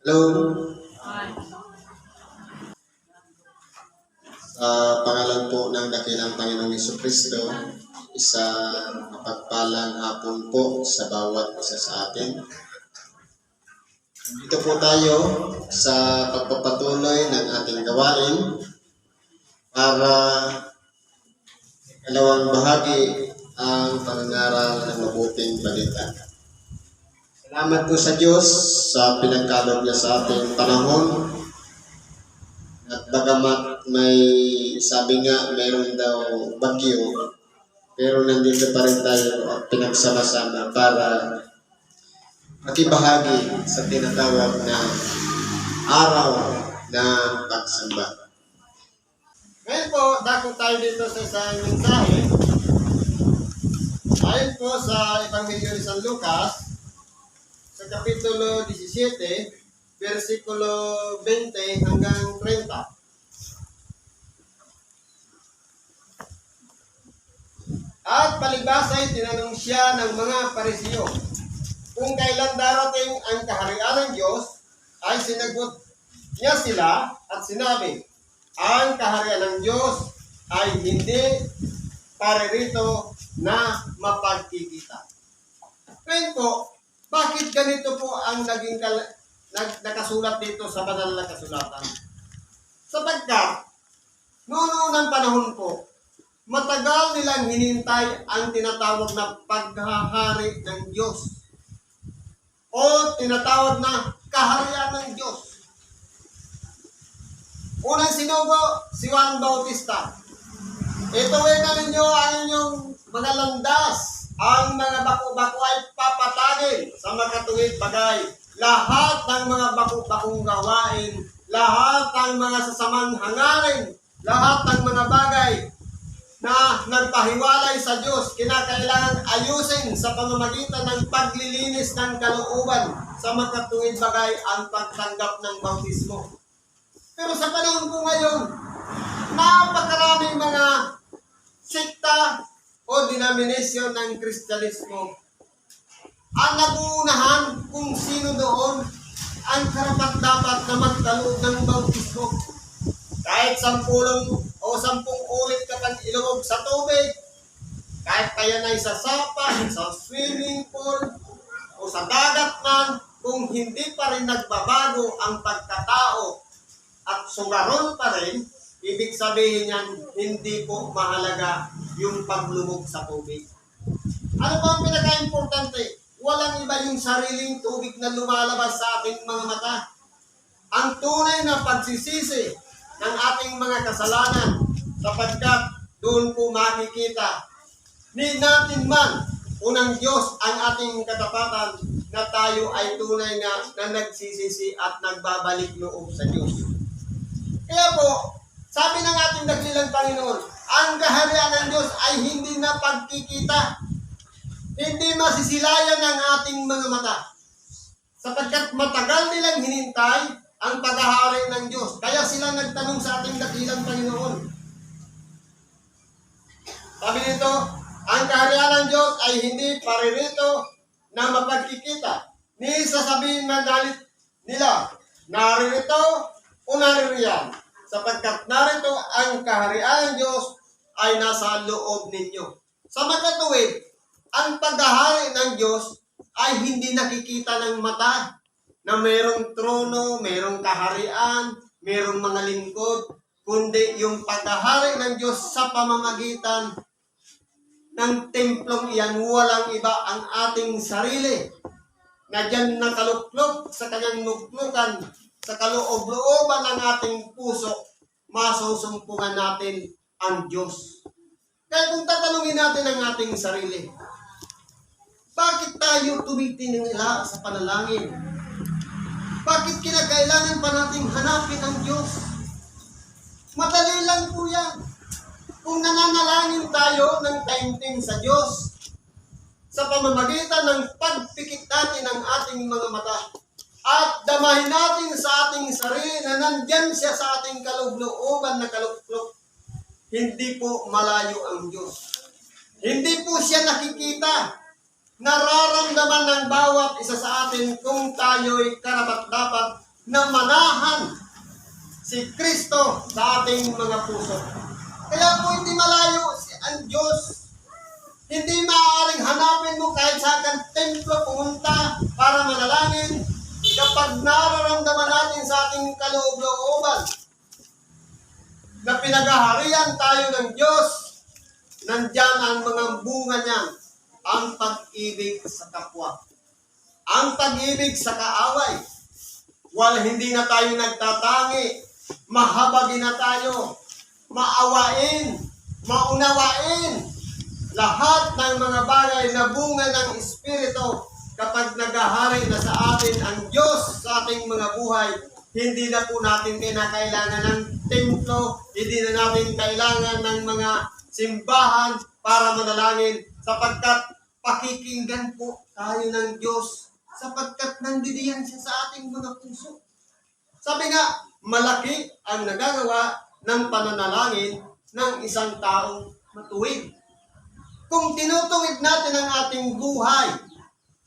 Hello. Sa pangalan po ng dakilang Panginoong Jesucristo, isang mapagpalang hapon po sa bawat isa sa atin. Dito po tayo sa pagpapatuloy ng ating gawain para ikalawang bahagi ang pangangaral ng mabuting balita. Salamat po sa Diyos sa pinagkaloob niya sa ating panahon. At bagamat may sabi nga mayroon daw bagyo, pero nandito pa rin tayo at pinagsama-sama para makibahagi sa tinatawag na araw ng pagsamba. Ngayon po, dako tayo dito sa isang mensahe. Ayon po sa Ebanghelyo ni San Lucas, sa Kapitulo 17, versikulo 20 hanggang 30. At palibasay tinanong siya ng mga Pariseo kung kailan darating ang kaharian ng Diyos, ay sinagot niya sila at sinabi, ang kaharian ng Diyos ay hindi paririto na mapagkikita. Ngayon po, bakit ganito po ang naging nakasulat dito sa banal na kasulatan? Sapagkat, noon ng panahon po, matagal nilang hinintay ang tinatawag na paghahari ng Diyos o tinatawag na kaharian ng Diyos. Unang sinugo, si Juan Bautista. Ituwin na ninyo ang inyong mga landas, ang mga bako-bako ay papatagin sa makatuwid bagay. Lahat ng mga bako-bakong gawain, lahat ng mga sasamang hangarin, lahat ng mga bagay na nagpahiwalay sa Diyos, kinakailangan ayusin sa pamamagitan ng paglilinis ng kalooban sa makatuwid bagay ang pagtanggap ng bautismo. Pero sa panahon po ngayon, napakaraming mga sikta o denomination ng Kristyanismo ang naguunahan kung sino doon ang karapat-dapat na magkaloob ng bautismo. Kahit 10 ulit ka pang ilubog sa tubig, kahit pa yan ay sa sapa, sa swimming pool, o sa dagat man, kung hindi pa rin nagbabago ang pagkatao at sugaron pa rin, ibig sabihin yan, hindi po mahalaga yung paglubog sa tubig. Ano po ang pinaka-importante? Walang iba yung sariling tubig na lumalabas sa ating mga mata. Ang tunay na pagsisisi ng ating mga kasalanan, sapagkat doon po makikita ni natin man unang Diyos ang ating katapatan na tayo ay tunay na nagsisisi at nagbabalik loob sa Diyos. Kaya po, sabi ng ating dakilang Panginoon, ang kaharian ng Diyos ay hindi na pagkikita, hindi masisilayan ng ating mga mata, sapagkat matagal nilang hinintay ang paghahari ng Diyos. Kaya sila nagtanong sa ating dakilang Panginoon. Sabi nito, ang kaharian ng Diyos ay hindi paririto na mapagkikita. Ni sasabihin man nila, naririto o naririyan. Sapagkat narito ang kaharian ng Diyos ay nasa loob ninyo. Sa makatuwid, ang paghahari ng Diyos ay hindi nakikita ng mata, na mayroong trono, mayroong kaharian, mayroong mga lingkod, kundi yung paghahari ng Diyos sa pamamagitan ng templong iyan, walang iba ang ating sarili, na dyan nakaluklok sa kanyang nuklukan, sa kaloob-looban ng ating puso, masusumpungan natin ang Diyos. Kaya kung tatanungin natin ang ating sarili, bakit tayo tumitinila sa panalangin? Bakit kinakailangan pa nating hanapin ang Diyos? Madali lang po yan. Kung nananalangin tayo ng taimtim sa Diyos, sa pamamagitan ng pagpikit natin ng ating mga mata, at damahin natin sa ating sarili na nandyan siya sa ating kaloob-looban na kaluklok, hindi po malayo ang Diyos. Hindi po siya nakikita. Nararamdaman ng bawat isa sa atin kung tayo'y karapat-dapat na manahan si Kristo sa ating mga puso. Kaya po hindi malayo ang Diyos. Hindi maaaring hanapin mo kahit sa kang templo pumunta para manalangin kapag nararamdaman natin sa ating kaloob-looban na pinagaharian tayo ng Diyos, nandyan ang mga bunga niyan, ang pag-ibig sa kapwa, ang pag-ibig sa kaaway. Hindi na tayo nagtatangi, mahabagin na tayo, maawain, maunawain, lahat ng mga bagay na bunga ng Espiritu kapag nagahari na sa atin ang Diyos sa ating mga buhay. Hindi na po natin kinakailangan ng templo, hindi na natin kailangan ng mga simbahan para manalangin sapagkat pakikinggan po tayo ng Diyos sapagkat nandidiyan siya sa ating mga puso. Sabi nga, malaki ang nagagawa ng pananalangin ng isang taong matuwid. Kung tinutuwid natin ang ating buhay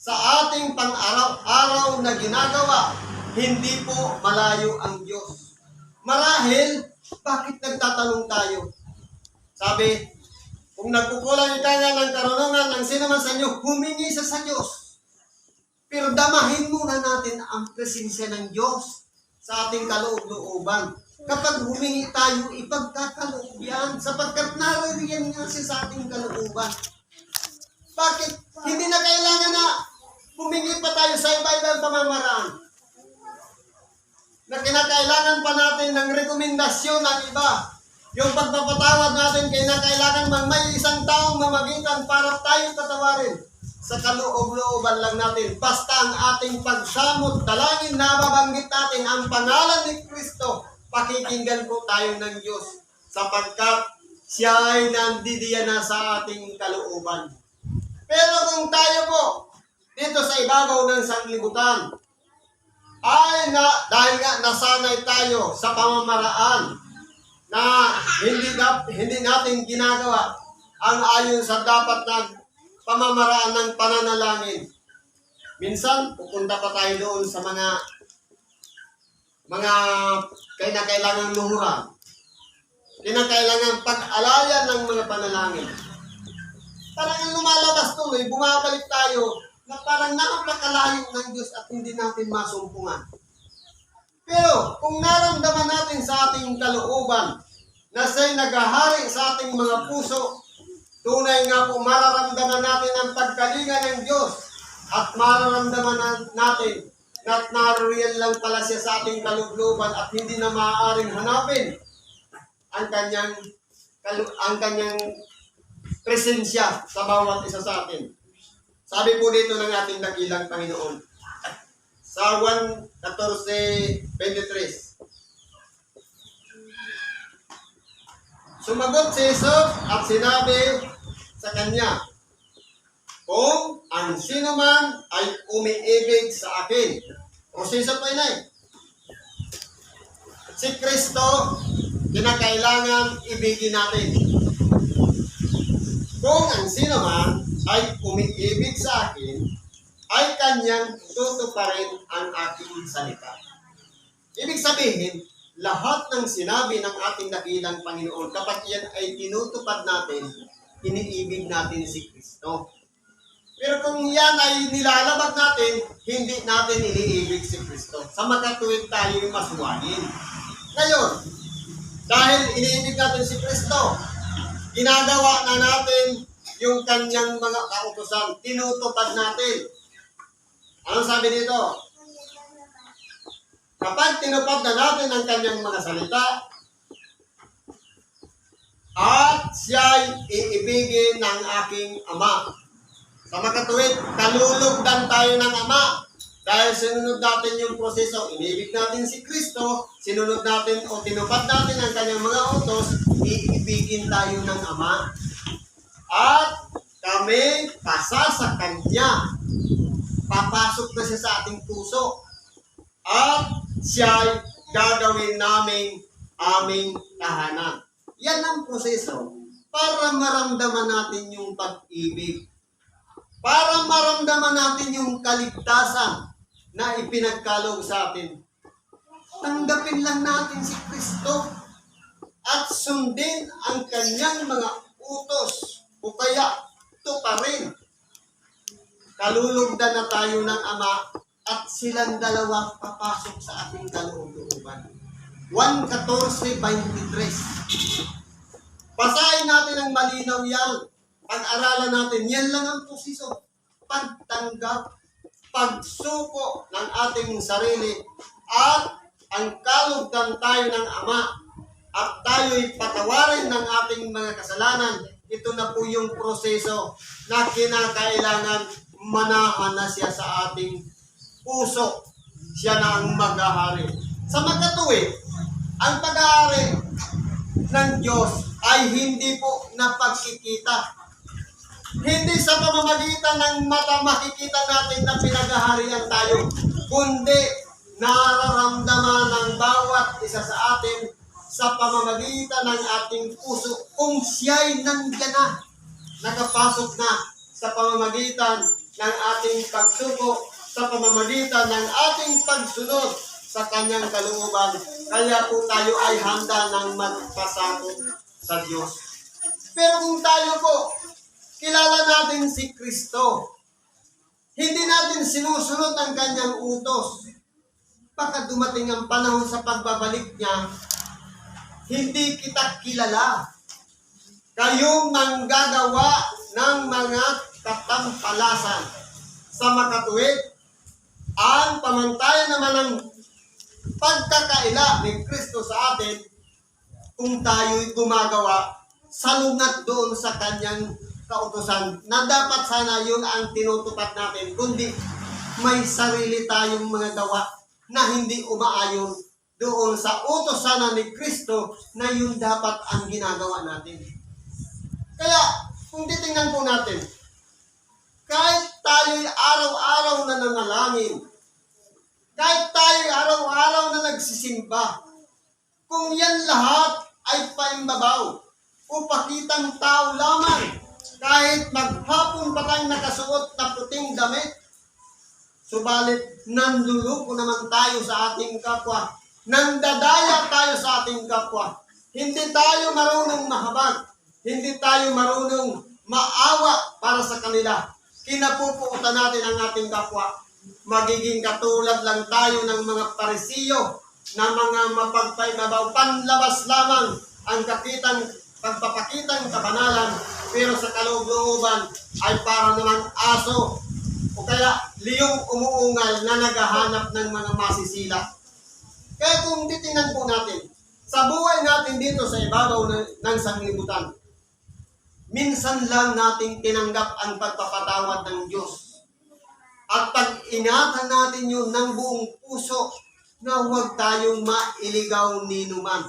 sa ating pang-araw-araw na ginagawa, hindi po malayo ang Diyos. Marahil, bakit nagtatanong tayo? Sabi, kung nagkukulang ka nga ng karunungan ng sino man sa inyo, humingi sa Diyos. Pero damahin muna natin ang presensya ng Diyos sa ating kaloob-looban. Kapag humingi tayo, ipagkakaloob yan sapagkat naririyan nga siya sa ating kalooban. Bakit? Hindi na kailangan na humingi pa tayo sa iba-ibang pamamaraan na kinakailangan pa natin ng rekomendasyon ng iba. Yung pagpapatawad natin, kinakailangan may isang taong mamagitan para tayo patawarin. Sa kaloob-looban lang natin. Basta ang ating pagsamot, dalangin na babanggit natin ang pangalan ni Kristo, pakikinggan po tayo ng Diyos sapagkat siya ay nandidiyan na sa ating kalooban. Pero kung tayo po, dito sa ibabaw ng sanglibutan, dahil nga nasanay tayo sa pamamaraan na hindi natin ginagawa ang ayon sa dapat na pamamaraan ng pananalangin. Minsan, pupunta pa tayo doon sa mga kinakailangang luhuran. Kinakailangang pag-alayan ng mga panalangin. Parang ang lumalabas tuloy, bumabalik tayo na parang napakalayo ng Diyos at hindi natin masumpungan. Pero kung naramdaman natin sa ating kalooban na siya'y naghahari sa ating mga puso, tunay nga po mararamdaman natin ang pagkalinga ng Diyos at mararamdaman natin na naroon lang pala siya sa ating kalooban at hindi na maaaring hanapin ang kanyang presensya sa bawat isa sa atin. Sabi po dito ng ating dakilang Panginoon sa 1:14-23. Sumagot si Jesus at sinabi sa kanya, kung ang sino man ay umiibig sa akin, proseso po yun si Kristo, kinakailangan ibigin natin. Kung ang sino man ay umiibig sa akin, ay kanyang tutuparin ang aking salita. Ibig sabihin, lahat ng sinabi ng ating dakilang Panginoon, kapag yan ay tinutupad natin, iniibig natin si Kristo. Pero kung yan ay nilalabag natin, hindi natin iniibig si Kristo. Sa makatuwid tayo masuwanin. Ngayon, dahil iniibig natin si Kristo, ginagawa na natin yung kanyang mga kautusan, tinutupad natin. Ano sabi dito? Kapag tinupad na natin ang kanyang mga salita, at siya'y iibigin ng aking Ama. Sa makatuwid, kalulugdan tayo ng Ama. Dahil sinunod natin yung proseso, inibig natin si Kristo, sinunod natin o tinupad natin ang kanyang mga utos, iibigin tayo ng Ama. At kami pasa sa Kanya. Papasok na siya sa ating puso. At siya'y gagawin naming aming tahanan. Yan ang proseso para maramdaman natin yung pag-ibig. Para maramdaman natin yung kaligtasan na ipinagkaloob sa atin. tanggapin lang natin si Kristo at sundin ang kanyang mga utos o kaya tuparin. Kalulugdan na tayo ng Ama at silang dalawa papasok sa ating kalooban. 1:14-23. Basahin natin ang malinaw yan. Pag-aralan natin, yan lang ang posisyon. Pagtanggap, pagsuko ng ating sarili at ang kalugdan tayo ng Ama at tayo'y patawarin ng ating mga kasalanan. Ito na po yung proseso na kinakailangan manahan na siya sa ating puso. Siya na ang mag-ahari. Sa magkatuwid, ang pag-ahari ng Diyos ay hindi po napagkikita. Hindi sa pamamagitan ng mata makikita natin na pinag-aharian tayo, kundi nararamdaman ng bawat isa sa atin sa pamamagitan ng ating puso kung siya'y nandiyan na, nakapasok na sa pamamagitan ng ating pagsuko, sa pamamagitan ng ating pagsunod sa kanyang kalooban. Kaya po tayo ay handa ng magpasakop sa Diyos. Pero kung tayo po, kilala natin si Kristo, hindi natin sinusunod ang kanyang utos, baka dumating ang panahon sa pagbabalik niya, hindi kita kilala. Kayong manggagawa ng mga katampalasan. Sa makatuwid, ang pamantayan naman ng pagkakaila ni Kristo sa atin, kung tayo'y gumagawa, salungat doon sa kanyang kautusan, na dapat sana yun ang tinutupad natin, kundi may sarili tayong mga gawa na hindi umaayon doon sa utos sana ni Kristo na yun dapat ang ginagawa natin. Kaya, kung titingnan po natin, kahit tayo'y araw-araw na nanalangin, kahit tayo'y araw-araw na nagsisimba, kung yan lahat ay paimbabaw o pakitang tao lamang, kahit maghapon pa tayong nakasuot na puting damit, subalit nanduluko naman tayo sa ating kapwa, nandadaya tayo sa ating kapwa, hindi tayo marunong mahabag, hindi tayo marunong maawa para sa kanila, kinapupuutan natin ang ating kapwa, magiging katulad lang tayo ng mga Parisiyo na mga mapagpaibabaw, panlabas lamang ang pagpapakitang kabanalan, pero sa kalooban ay para naman aso o kaya liyong umuungal na naghahanap ng mga masisila. Kaya kung titingnan po natin, sa buhay natin dito sa ibabaw ng sanglibutan, minsan lang nating tinanggap ang pagpapatawad ng Diyos. At pag-ingatan natin yun ng buong puso na huwag tayong mailigaw ni numan.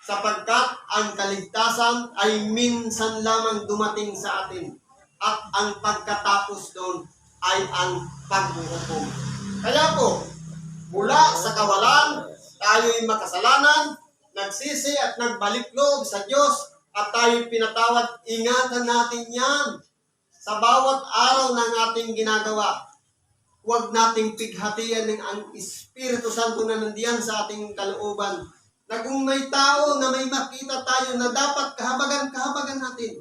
Sapagkat ang kaligtasan ay minsan lamang dumating sa atin. At ang pagkatapos doon ay ang paghuhukom. Kaya po, mula sa kawalan, tayo'y makasalanan, nagsisi at nagbalik loob sa Diyos, at tayo'y pinatawad. Ingatan natin yan sa bawat araw ng ating ginagawa. Huwag nating pighatian ng ang Espiritu Santo na nandiyan sa ating kalooban. Na kung may tao na may makita tayo na dapat kahabagan natin.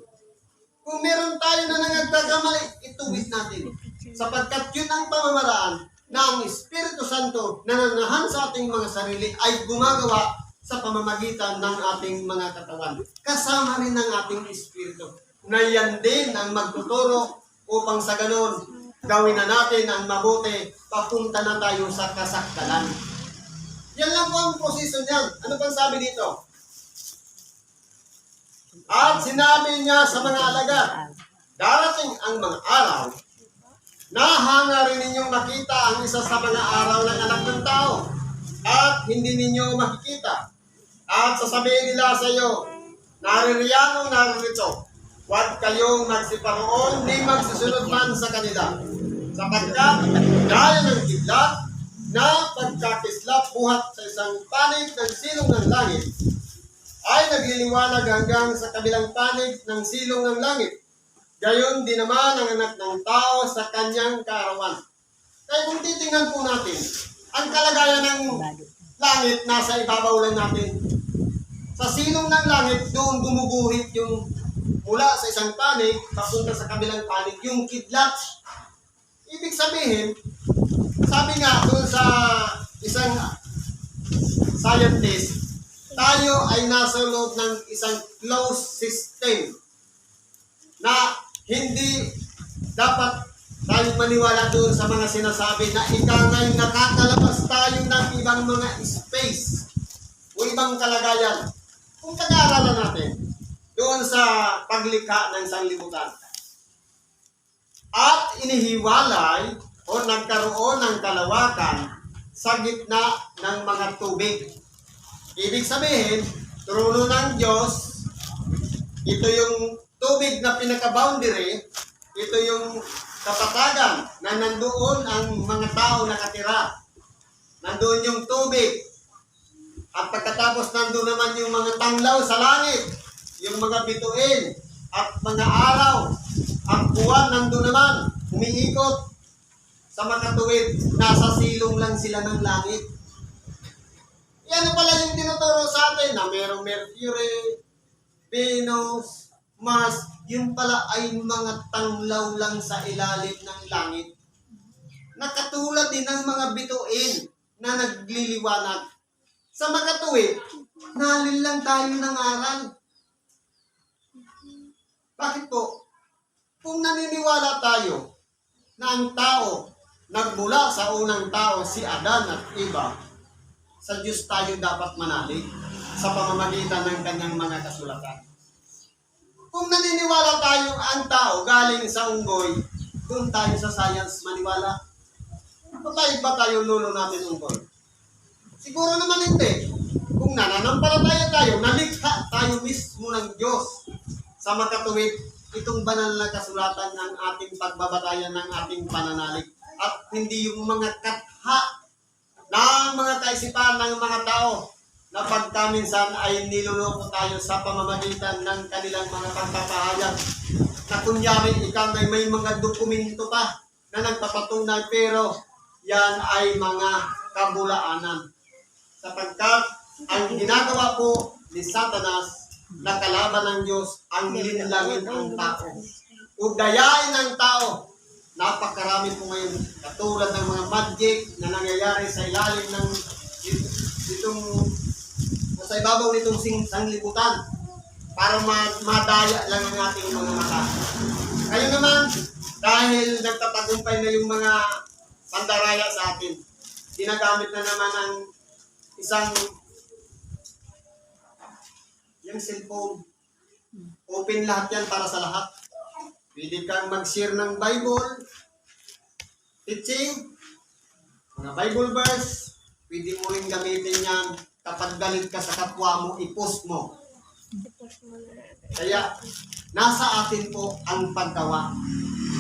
Kung meron tayo na nagkakamali, ituwid natin. Sapagkat yun ang pamamaraan na ang Espiritu Santo na nanahan sa ating mga sarili ay gumagawa sa pamamagitan ng ating mga katawan. Kasama rin ng ating Espiritu. Na yan din ang magtuturo upang sa ganon, gawin na natin ang mabuti, papunta na tayo sa kasakdalan. Yan lang po ang posisyon niyan. Ano pang sabi dito? At sinabi niya sa mga alagad, darating ang mga araw na hangarin ninyong makita ang isa sa mga araw ng anak ng tao at hindi ninyo makikita. At sasabihin nila sa iyo, naririyan o naririto, huwag kayong magsiparoon ni magsusunod man sa kanila. Sapagkat gaya ng kidlat na pagkakislap buhat sa isang panig ng silong ng langit, ay nagliliwanag hanggang sa kabilang panig ng silong ng langit. Gayon din naman ang anak ng tao sa kanyang kaarawan. Kaya kung titingnan po natin, ang kalagayan langit, nasa ibabaw lang natin. Sa silong ng langit, doon gumuguhit yung mula sa isang panig, papunta sa kabilang panig, yung kidlat. Ibig sabihin, sabi nga doon sa isang scientist, tayo ay nasa loob ng isang closed system na hindi dapat tayo maniwala doon sa mga sinasabi na ikangay nakakalabas tayo ng ibang mga space o ibang kalagayan. Kung pag-aaralan natin doon sa paglikha ng sanglibutan at inihiwalay o nagkaroon ng kalawakan sa gitna ng mga tubig. Ibig sabihin, trono ng Diyos, ito yung tubig na pinaka-boundary, ito yung kapatagan na nandoon ang mga tao nakatira. Nandoon yung tubig. At pagkatapos nandoon naman yung mga tanglaw sa langit, yung mga bituin, at mga araw, ang buwan nandoon naman, umiikot sa makatuwid, nasa silong lang sila ng langit. Yan pala yung tinuturo sa atin na merong Mercury, Venus, Mars, yun pala ay mga tanglaw lang sa ilalim ng langit. Nakatulad din ng mga bituin na nagliliwanag. Sa makatuwid, nalil lang tayo ng aral. Bakit po? Kung naniniwala tayo na ang tao, nagmula sa unang tao si Adan at Eva, sa Diyos tayo dapat manalig sa pamamagitan ng kanyang mga kasulatan. Kung naniniwala tayo ang tao galing sa unggoy, kung tayo sa science maniwala, ba tayo lulo natin unggoy? Siguro naman hindi. Kung nananampalataya tayo, nalikha tayo mismo ng Diyos sa makatuwid, itong banal na kasulatan ng ating pagbabatayan ng ating pananalig at hindi yung mga katha ng mga kaisipan ng mga tao na pagkaminsan ay niloloko tayo sa pamamagitan ng kanilang mga pagpapahayag na kunyari ikaw may mga dokumento pa na nagpapatunay pero yan ay mga kabulaanan. Sapagkat ang ginagawa po ni Satanas na kalaban ng Diyos ang linlangin ang tao. Udayain ng tao. Napakarami po ngayon katulad ng mga magic na nangyayari sa ilalim ng sa ibabaw nitong sanglibutan para madaya lang ang ating mga mata. Kayo naman, dahil nagtatagumpay na yung mga pandaraya sa atin, ginagamit na naman ang isang yung cellphone. Open lahat yan para sa lahat. Pwede kang mag-share ng Bible, teaching, mga Bible verse. Pwede mo rin gamitin yan kapag galit ka sa kapwa mo, i-post mo. Kaya, nasa atin po ang paggawa.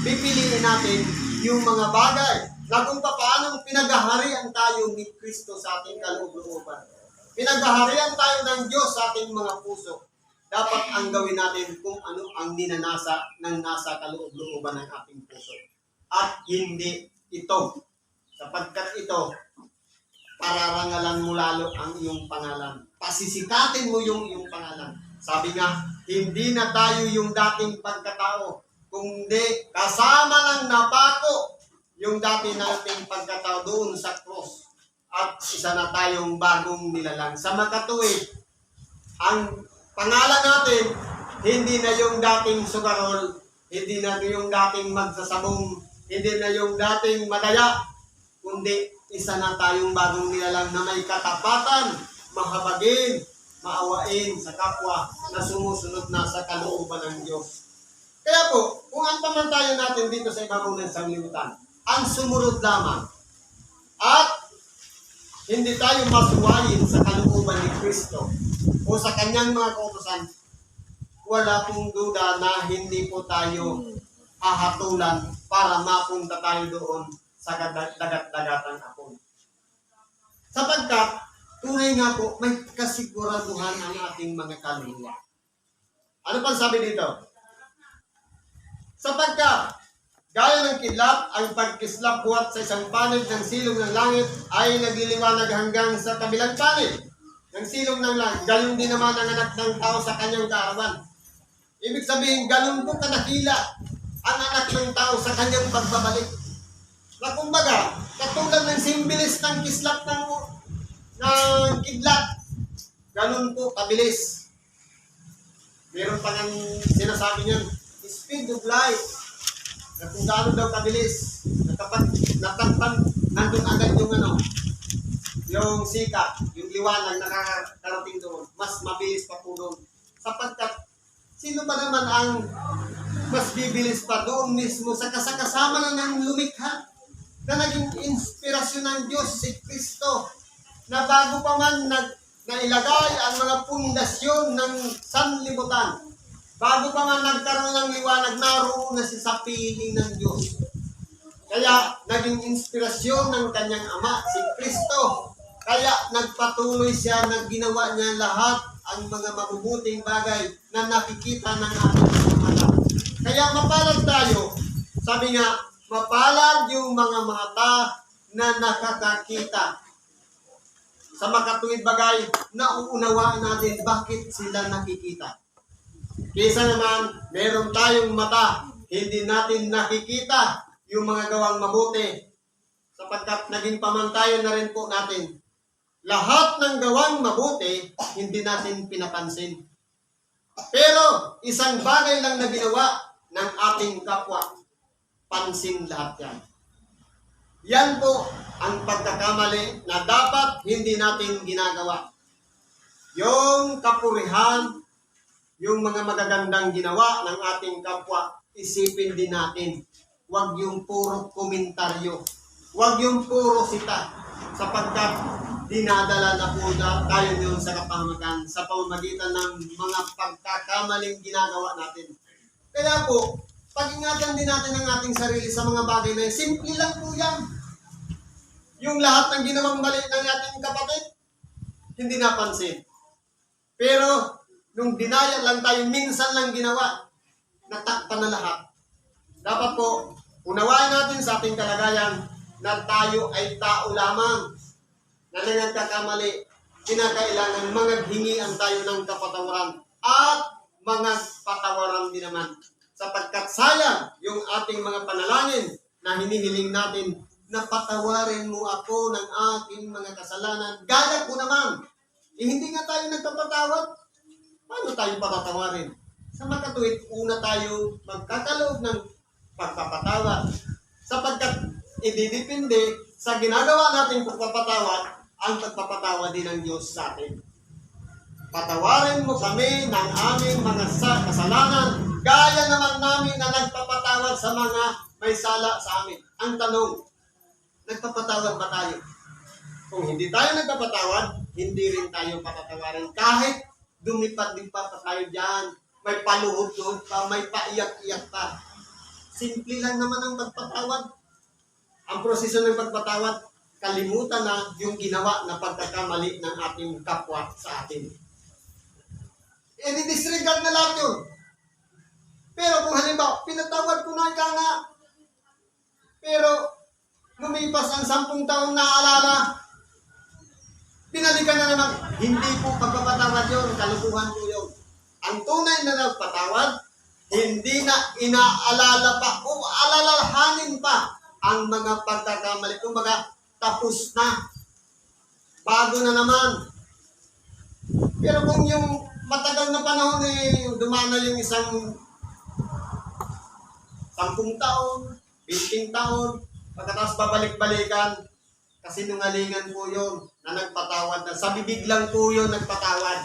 Pipiliin natin yung mga bagay na kung paano pinaghaharian tayo ni Kristo sa ating kaloob-looban. Pinaghaharian tayo ng Diyos sa ating mga puso. Dapat ang gawin natin kung ano ang ninanasa ng nasa kaloob-looban ng ating puso. At hindi ito. Sapagkat ito, pararangalan mo lalo ang iyong pangalan. Pasisikatin mo yung iyong pangalan. Sabi nga, hindi na tayo yung dating pagkatao, kundi kasama ng napako yung dati nating pagkatao doon sa cross. At isa na tayong bagong nilalang. Sa makatuwid, ang pangalan natin, hindi na yung dating sugarol, hindi na yung dating magsasabong, hindi na yung dating madaya, kundi isa na tayong bagong nilalang na may katapatan, mahabagin, maawain sa kapwa na sumusunod na sa kalooban ng Diyos. Kaya po, kung ang pamantayan natin dito sa ibabaw ng sanglibutan, ang sumunod lamang at hindi tayo masuwayin sa kalooban ni Kristo o sa kanyang mga kautusan, wala pong duda na hindi po tayo hahatulan para mapunta tayo doon sa dagat-dagatang apon. Sapagkat, tunay nga po, may kasiguraduhan ang ating mga kaluluwa. Ano pang sabi dito? Sapagkat, Gaya ng kidlat, ang pagkislap buhat sa isang panig ng silong ng langit ay nagliliwanag hanggang sa kabilang panig ng silong ng langit. Gayon din naman ang anak ng tao sa kanyang kaarawan. Ibig sabihin, ganun po kanakila ang anak ng tao sa kanyang pagbabalik. Na kumbaga, katulad ng simbilis ng kislap ng kidlat, ganun po kabilis. Meron pa ng sinasabi niyan, speed of light. Na kung gaano daw kabilis, natakpan, nandun agad yung sikat, yung liwanag nakakarating doon. Mas mabilis pa po doon. Sapagkat, sino ba naman ang mas bibilis pa doon mismo sa kasama na ng lumikha na naging inspirasyon ng Diyos, si Kristo, na bago pa man nailagay ang mga pundasyon ng sanlibutan, bago pa man nagkaroon ng liwanag, naroon na siya sa piling ng Diyos. Kaya naging inspirasyon ng kanyang ama, si Kristo. Kaya nagpatuloy siya na ginawa niya lahat ang mga mabubuting bagay na nakikita ng ating mga mata. Kaya mapalad tayo. Sabi nga, mapalad yung mga mata na nakakakita sa makatuwid bagay na uunawaan natin bakit sila nakikita. Kaysa naman, meron tayong mata, hindi natin nakikita yung mga gawang mabuti. Sapagkat naging pamantayan na rin po natin. Lahat ng gawang mabuti, hindi natin pinapansin. Pero, isang bagay lang na ginawa ng ating kapwa, pansin lahat yan. Yan po ang pagkakamali na dapat hindi natin ginagawa. Yung kapurihan, yung mga magagandang ginawa ng ating kapwa, isipin din natin. Huwag yung puro komentaryo. Huwag yung puro sita. Sapagkat dinadala na po tayo yun sa kapahamakan sa pamamagitan ng mga pagkakamaling ginagawa natin. Kaya po, pag-ingatan din natin ang ating sarili sa mga bagay na yun. Simple lang po yan. Yung lahat ng ginawang mali ng ating kapatid, hindi napansin. Pero, nung dinaya lang tayo, minsan lang ginawa, natakpan na lahat. Dapat po, unawain natin sa ating kalagayan na tayo ay tao lamang na nagkakamali. Kinakailangan maghingian tayo ng kapatawaran at mga patawaran din naman. Sapagkat sayang yung ating mga panalangin na hinihiling natin na patawarin mo ako ng aking mga kasalanan. Gaya ko naman. Hindi nga tayo nagpapatawad. Paano tayo patatawarin? Sa makatuwid, una tayo magkakaloob ng pagpapatawad. Sapagkat ididepende sa ginagawa nating pagpapatawad, ang pagpapatawad din ng Diyos sa atin. Patawarin mo kami ng aming mga kasalanan, gaya naman namin na nagpapatawad sa mga may sala sa amin. Ang tanong, nagpapatawad ba tayo? Kung hindi tayo nagpapatawad, hindi rin tayo patatawarin. Kahit dumipad-dipad pa tayo dyan, may paluhod-luhod pa, may paiyak-iyak pa. Simple lang naman ang pagpatawad. Ang proseso ng pagpatawad, kalimutan na yung ginawa na pagkakamali ng ating kapwa sa atin. I-disregard na lahat yun. Pero kung halimbawa, pinatawad ko na ika nga, pero lumipas ang 10 taon na alala, pinalikan na naman, hindi po pagpapatawad yun, kalukuhan po yun. Ang tunay na nagpatawad, hindi na inaalala pa o alalahanin pa ang mga pagkakamali. Kumbaga, tapos na. Bago na naman. Pero kung yung matagal na panahon dumaan na yung isang 10 taon, 20 taon, pagkatapos babalik-balikan, kasi nungalingan po yun na nagpatawad na. Sa bibig lang po yun nagpatawad.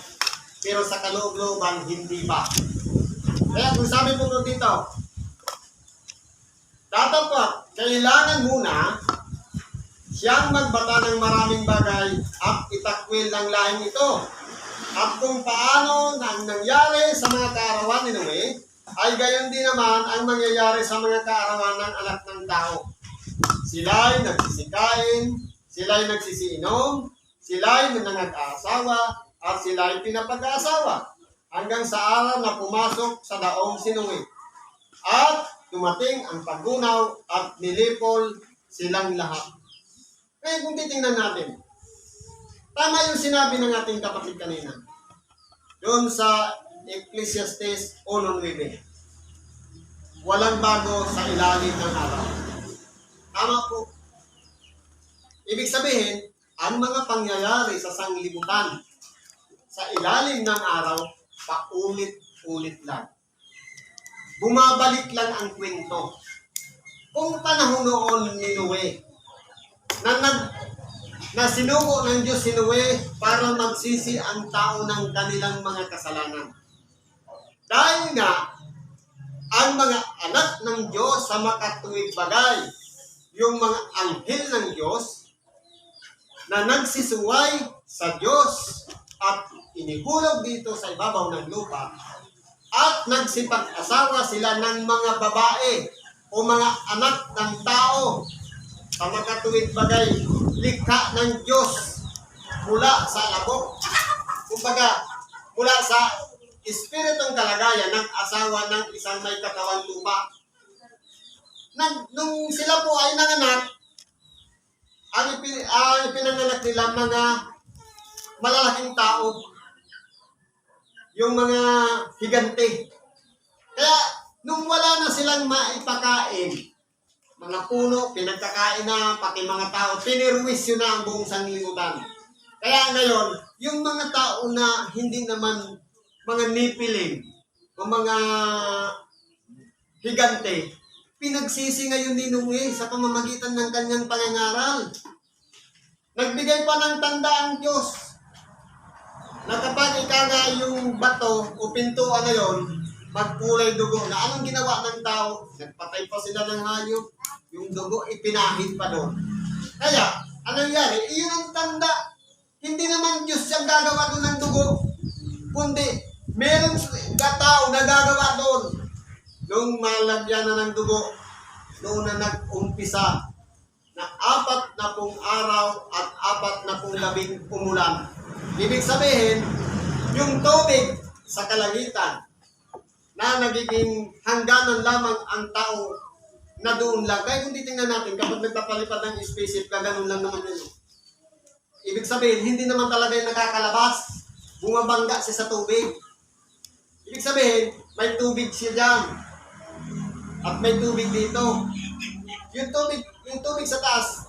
Pero sa kaloob-looban, hindi pa. Kaya kung sabi po dito, dapat po, kailangan muna siyang magbata ng maraming bagay at itakwil ng lahing ito. At kung paano nang nangyari sa mga kaarawan ni Noe, ay gayon din naman ang mangyayari sa mga kaarawan ng anak ng tao. Sila'y nagsisikain, sila'y nagsisiinom, sila'y nanganag-aasawa, at sila'y pinapag-aasawa, hanggang sa araw na pumasok sa daong si Noe. At dumating ang paggunaw at nilipol silang lahat. Kaya kung titingnan natin, tama yung sinabi ng ating kapatid kanina. Doon sa Ecclesiastes 1:9. Walang bago sa ilalim ng araw. Tama po. Ibig sabihin, ang mga pangyayari sa sanglibutan sa ilalim ng araw, paulit-ulit lang. Bumabalik lang ang kwento. Kung panahon noon ni Noe, na sinugo ng Diyos si Noe para magsisi ang tao ng kanilang mga kasalanan. Dahil nga, ang mga anak ng Diyos sa makatuwid bagay, yung mga anghel ng Diyos, na nagsisuway sa Diyos at inihulog dito sa ibabaw ng lupa, at nagsipag-asawa sila ng mga babae o mga anak ng tao sa makatuwid bagay, likha ng Diyos mula sa labok. Kumbaga, mula sa espiritong kalagayan ng asawa ng isang may katawang lupa. Nung sila po ay nanganak, ang ipinanganak nila mga malalaking tao, yung mga higante. Kaya, nung wala na silang maipakain, mga puno, pinagkakain na, pati mga tao, pinirwisyo na ang buong sanglibutan. Kaya ngayon, yung mga tao na hindi naman mga nipiling o mga higante, pinagsisi ngayon ni Noe sa pamamagitan ng kanyang pangangaral. Nagbigay pa ng tanda ang Diyos na kapag ikaga yung bato o pintuan na yon, magkulay dugo. Na anong ginawa ng tao? Nagpatay pa sila ng hayop. Yung dugo, ipinahid pa doon. Kaya, anong nangyari? Iyon ang tanda. Hindi naman Diyos siyang gagawa doon ng dugo. Kundi, meron tao na gagawa doon. Nung malagyan na ng dugo, noon na nag-umpisa na 40 araw at 40 gabing umulan. Ibig sabihin, yung tubig sa kalangitan na nagiging hangganan lamang ang tao na doon lang. Kaya kung titingnan natin, kapag nagpapalipad ng spaceship, ganoon lang naman yun. Ibig sabihin, hindi naman talaga yung nakakalabas. Bumabangga siya sa tubig. Ibig sabihin, may tubig siya dyan. At may tubig dito. Yung tubig sa taas,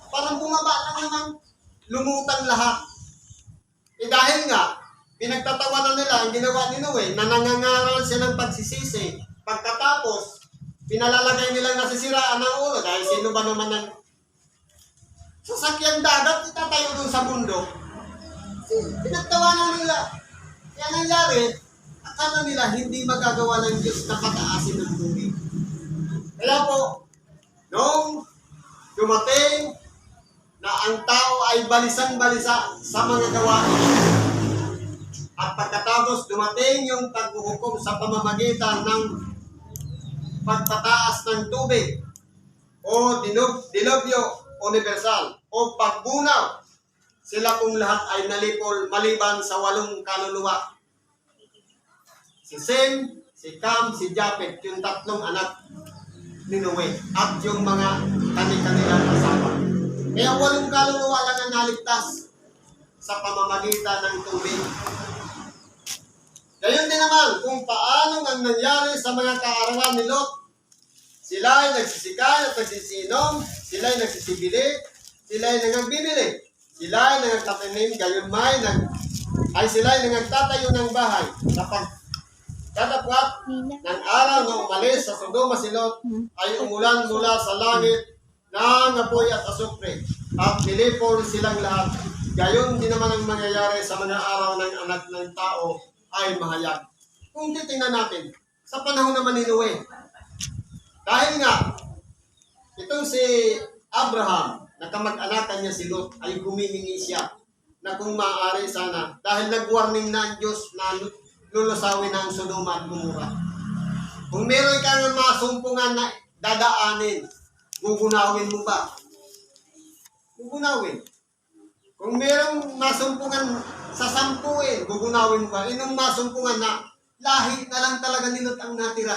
parang bumaba lang naman, lumutang lahat. Dahil nga, pinagtatawanan nila ang ginawa ni Noe, na nangangaral siya ng pagsisisi. Pagkatapos, pinalalagay nilang nasisiraan ang ulo, dahil sino ba naman ang sasakyang dagat, itatayo doon sa bundok. Pinagtawanan nila. Kaya nangyari, akala nila hindi magagawa ng Diyos na pataasin ng tubig. Kaya po, nung dumating na ang tao ay balisang-balisa sa mga gawain, at pagkatapos dumating yung paghuhukom sa pamamagitan ng pagpataas ng tubig o dilubyo universal o pagbunaw, sila kung lahat ay nalipol maliban sa 8 kaluluwa. Si Sem, si Cam, si Japet, yung 3 anak ni Noe at yung mga kanilang asawa. Kaya 8 kaluluwa lang ang naligtas sa pamamagitan ng tubig. Gayon din naman kung paano ang nangyari sa mga kaarawan ni Lot. Sila ay nagsisikay at nagsisinom, sila ay nagsisibili, sila ay nangagbibili, sila ay nangagtatanim, gayon sila ay nangagtatayo ng bahay. Kapag katapwat ng araw na umalis sa Sodoma si Lot, ay umulan mula sa langit ng apoy at asupre, at nilipol silang lahat. Gayon din naman ang mangyayari sa mga araw ng anak ng tao ay mahayag. Kung titingnan natin, sa panahon naman ni Noe, dahil nga, itong si Abraham, na kamag-anakan niya si Lot, ay humihingi siya na kung maaari sana, dahil nag-warning na ang Diyos na lulusawin ang Sodoma at Gomorrah. Kung meron kang masumpungan na dadaanin, gugunawin mo ba? Gugunawin. Kung merong masumpungan sa sampuin, gugunawin mo ba? Inong masumpungan na lahi na lang talaga ni Lot ang natira.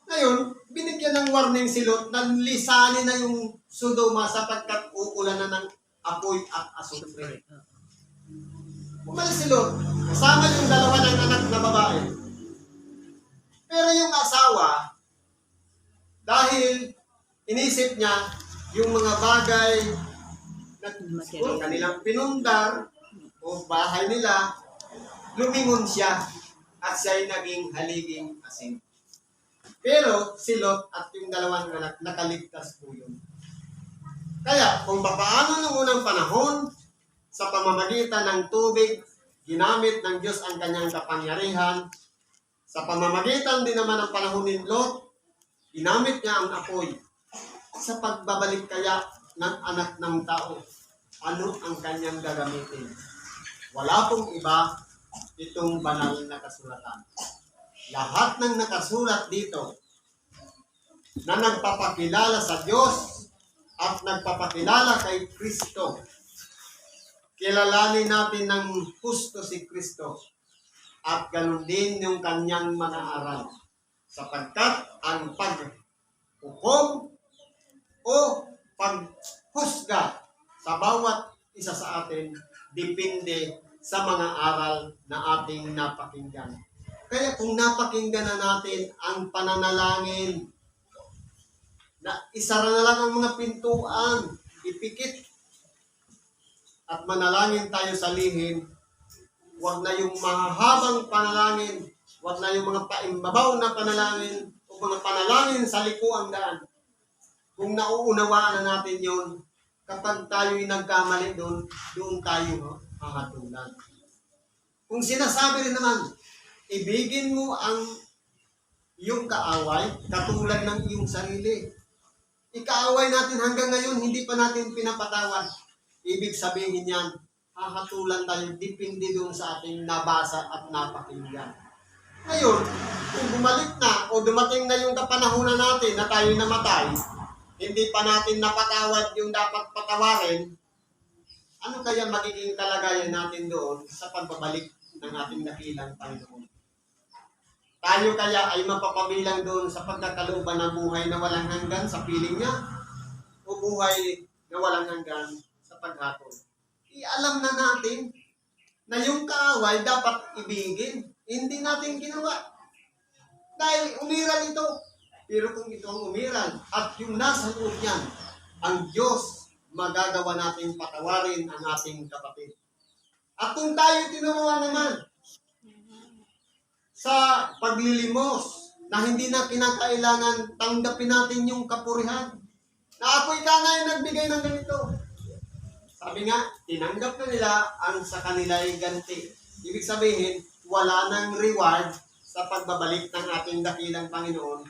Ngayon, binigyan ng warning si Lot na lisanin na yung Sodoma sapagkat uulan na ng apoy at asupre. Umalis si Lot, kasama yung dalawa ng anak na babae. Pero yung asawa, dahil inisip niya yung mga bagay na siguro kanilang pinundar o bahay nila, lumingon siya at siya'y naging haliging asin. Pero si Lot at yung dalawang anak, nakaligtas po yun. Kaya kung paano noong unang panahon, sa pamamagitan ng tubig, ginamit ng Diyos ang kanyang kapangyarihan. Sa pamamagitan din naman ng panahon ni Lot, ginamit niya ang apoy. Sa pagbabalik kaya ng anak ng tao, ano ang kanyang gagamitin? Wala pong iba itong banal na kasulatan. Lahat ng nakasulat dito na nagpapakilala sa Diyos at nagpapakilala kay Kristo, kilalanin natin ng husto si Kristo at ganun din yung kanyang mga aral. Sapagkat ang paghukom o paghusga sa bawat isa sa atin depende sa mga aral na ating napakinggan. Kaya kung napakinggan na natin ang pananalangin, na isara na lang ang mga pintuan, ipikit, at manalangin tayo sa lihim, huwag na yung mahahabang panalangin, huwag na yung mga paimbabaw na panalangin, o mga panalangin sa likuang daan. Kung nauunawaan na natin yon, kapag tayo'y nagkamali doon tayo hahatulan. Kung sinasabi rin naman, ibigin mo ang iyong kaaway, katulad ng iyong sarili. Ikaaway natin hanggang ngayon, hindi pa natin pinapatawad. Ibig sabihin yan, hahatulan tayo, depende doon sa ating nabasa at napakinggan. Ngayon, kung bumalik na o dumating na yung kapanahunan natin na tayo namatay, hindi pa natin napatawad yung dapat patawarin, ano kaya magiging kalagayan natin doon sa pagbabalik ng ating dakilang Panginoon? Tayo kaya ay mapapabilang doon sa pagkakalooban ng buhay na walang hanggan sa piling niya o buhay na walang hanggan sa paghatol? Ialam na natin na yung kaaway dapat ibigin. Hindi natin ginawa. Dahil umiral ito. Pero kung ito ang umiral at yung nasa loob niyan, ang Diyos magagawa natin patawarin ang ating kapatid. At kung tayo tinuruan naman sa paglilimos na hindi na kinakailangan tanggapin natin yung kapurihan, na ako'y kanay nagbigay ng ganito. Sabi nga, tinanggap na nila ang sa kanila'y ganti. Ibig sabihin, wala nang reward sa pagbabalik ng ating dakilang Panginoon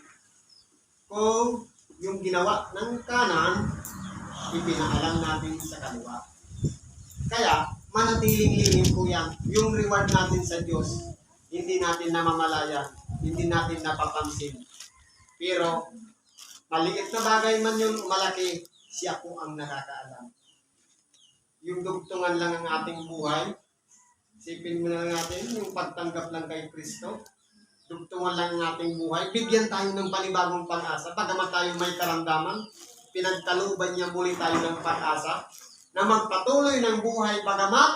kung yung ginawa ng kanan, ipinaalam natin sa kaliwa. Kaya, manatiling lihim po yan. Yung reward natin sa Diyos, hindi natin namamalayan, hindi natin napapansin. Pero, maliit na bagay man yun, malaki, siya po ang nakakaalam. Yung dugtungan lang ang ating buhay, isipin mo na lang natin, yung pagtanggap lang kay Kristo, dugtungan lang ang ating buhay, bigyan tayo ng panibagong pag-asa, pagkamat tayo may karamdaman, pinagtaluban niya muli tayo ng pag-asa, na magpatuloy ng buhay pagamat,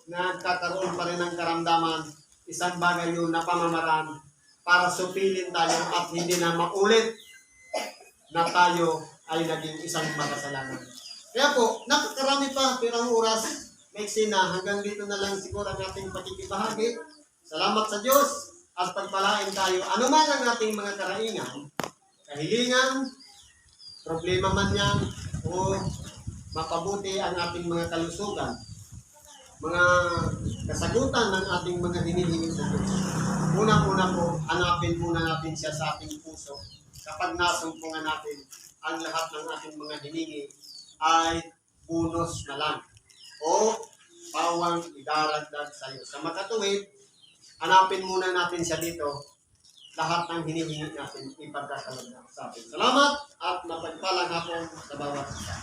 nagkakaroon pa rin ng karamdaman, isang bagay yun na pamamaraan para supilin tayo at hindi na maulit na tayo ay naging isang makasalanan. Kaya po, nakakarami pa, pero ang oras, maiksi na, hanggang dito na lang siguro ang ating pakikibahagi. Salamat sa Diyos at pagpalain tayo. Ano man ang ating mga karaingan, kahilingan, problema man yan, o mapabuti ang ating mga kalusugan, mga kasagutan ng ating mga hinihingi sa Diyos. Unang-una po, hanapin muna natin siya sa ating puso. Kapag nasumpungan natin ang lahat ng ating mga hiningi, ay bonus na lang o pawang idaragdag sa iyo. Sa makatuwid, hanapin muna natin siya dito. Lahat ng hinihingi natin ipagkakalagdag sa atin. Salamat at mapagpalang hapon sa bawat isa.